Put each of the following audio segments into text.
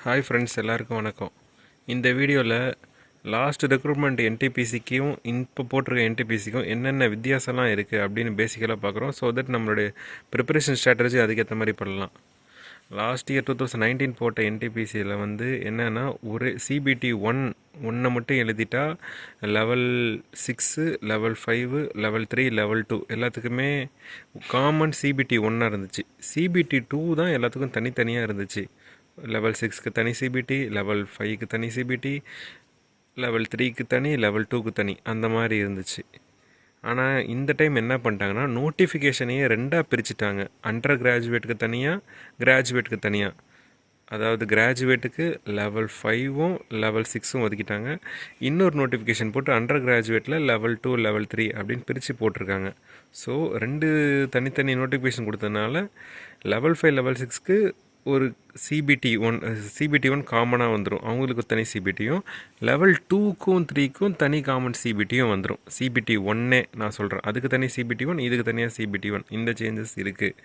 Hi friends, எல்லாருக்கும் வணக்கம். இந்த வீடியோவில் லாஸ்ட் ரெக்ரூட்மெண்ட் என்டிபிசிக்கும் இப்போ போட்டிருக்க என்டிபிசிக்கும் என்னென்ன வித்தியாசம்லாம் இருக்குது அப்படின்னு பேசிக்கலாக பார்க்குறோம். ஸோ தட் நம்மளுடைய ப்ரிப்பரேஷன் ஸ்ட்ராட்டஜி அதுக்கேற்ற மாதிரி பண்ணலாம். லாஸ்ட் இயர் 2019 போட்ட என்டிபிசியில் என்னென்னா ஒரு சிபிடி ஒன்றை மட்டும் எழுதிட்டா லெவல் 6, லெவல் 5, லெவல் 3, லெவல் 2 எல்லாத்துக்குமே காமன் சிபிடி 1 இருந்துச்சு. சிபிடி 2 தான் எல்லாத்துக்கும் தனித்தனியாக இருந்துச்சு. லெவல் 6க்கு தனி சிபிடி, லெவல் 5க்கு தனி சிபிடி, லெவல் 3க்கு தனி, லெவல் 2க்கு தனி, அந்த மாதிரி இருந்துச்சு. ஆனால் இந்த டைம் என்ன பண்ணிட்டாங்கன்னா நோட்டிஃபிகேஷனையே ரெண்டாக பிரிச்சுட்டாங்க. அண்டர் கிராஜுவேட்டுக்கு தனியாக, கிராஜுவேட்டுக்கு தனியாக. அதாவது கிராஜுவேட்டுக்கு லெவல் 5ம் லெவல் 6ம் ஒதுக்கிட்டாங்க. இன்னொரு நோட்டிஃபிகேஷன் போட்டு அண்டர் கிராஜுவேட்டில் லெவல் 2, லெவல் 3 அப்படின்னு பிரித்து போட்டிருக்காங்க. ஸோ ரெண்டு தனித்தனி நோட்டிஃபிகேஷன் கொடுத்ததுனால லெவல் 5, லெவல் 6க்கு ஒரு சிபிடி ஒன் காமனாக வந்துடும். அவங்களுக்கு ஒரு தனி சிபிடியும், லெவல் 2க்கும் 3க்கும் தனி காமன் சிபிடியும் வந்துடும். சிபிடி ஒன்னே நான் சொல்கிறேன், அதுக்கு தனி சிபிடி 1, இதுக்கு தனியாக சிபிடி 1. இந்த சேஞ்சஸ் இருக்குது.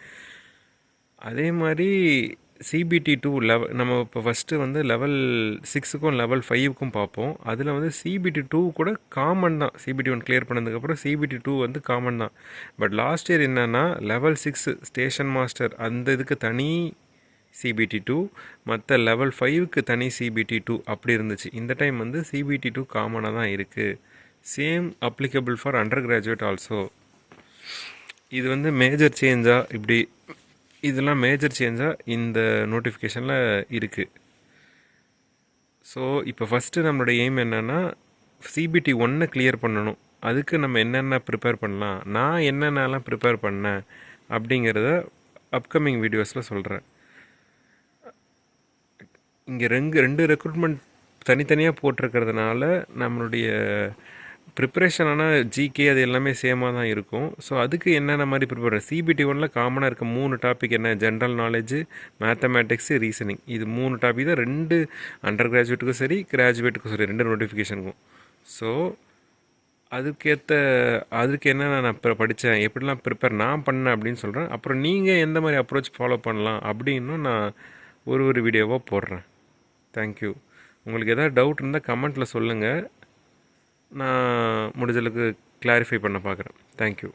அதே மாதிரி சிபிடி 2 நம்ம இப்போ ஃபஸ்ட்டு லெவல் 6க்கும் லெவல் 5க்கும் பார்ப்போம். அதில் சிபிடி 2 கூட காமன் தான். சிபிடி 1 கிளியர் பண்ணதுக்கப்புறம் சிபிடி 2 காமன் தான். பட் லாஸ்ட் இயர் என்னென்னா லெவல் 6 ஸ்டேஷன் மாஸ்டர் அந்த இதுக்கு தனி சிபிடி 2, மற்ற லெவல் 5க்கு தனி சிபிடி 2 அப்படி இருந்துச்சு. இந்த டைம் சிபிடி 2 காமனாக தான் இருக்குது. Same applicable for under graduate also. இது மேஜர் சேஞ்சாக இப்படி இதெல்லாம் மேஜர் சேஞ்சாக இந்த நோட்டிஃபிகேஷனில் இருக்குது. ஸோ இப்போ ஃபஸ்ட்டு நம்மளோட எய்ம் என்னென்னா சிபிடி 1 கிளியர் பண்ணணும். அதுக்கு நம்ம என்னென்ன ப்ரிப்பேர் பண்ணலாம், நான் என்னென்னலாம் ப்ரிப்பேர் பண்ணேன் அப்படிங்கிறத அப்கமிங் வீடியோஸில் சொல்கிறேன். இங்கே ரெண்டு ரெக்ரூட்மெண்ட் தனித்தனியாக போட்டிருக்கிறதுனால நம்மளுடைய ப்ரிப்பரேஷனான ஜிகே அது எல்லாமே சேமாக தான் இருக்கும். ஸோ அதுக்கு என்னென்ன மாதிரி ப்ரிப்பேர் சிபிடி 1 காமனாக இருக்க 3 டாபிக் என்ன, ஜென்ரல் நாலேஜு, மேத்தமேட்டிக்ஸு, ரீசனிங். இது 3 டாபிக் தான் ரெண்டு அண்டர் கிராஜுவேட்டுக்கும் சரி, கிராஜுவேட்டுக்கும் சரி, ரெண்டு நோட்டிஃபிகேஷனுக்கும். ஸோ அதுக்கு என்னென்ன நான் இப்போ படித்தேன், எப்படிலாம் ப்ரிப்பேர் நான் பண்ணேன் அப்படின்னு சொல்கிறேன். அப்புறம் நீங்கள் எந்த மாதிரி அப்ரோச் ஃபாலோ பண்ணலாம் அப்படின்னும் நான் ஒரு வீடியோவாக போடுறேன். தேங்க்யூ. உங்களுக்கு எதாவது டவுட் இருந்தால் கமெண்ட்டில் சொல்லுங்கள். நான் முடிஞ்சளவுக்கு கிளாரிஃபை பண்ண பார்க்குறேன். தேங்க்யூ.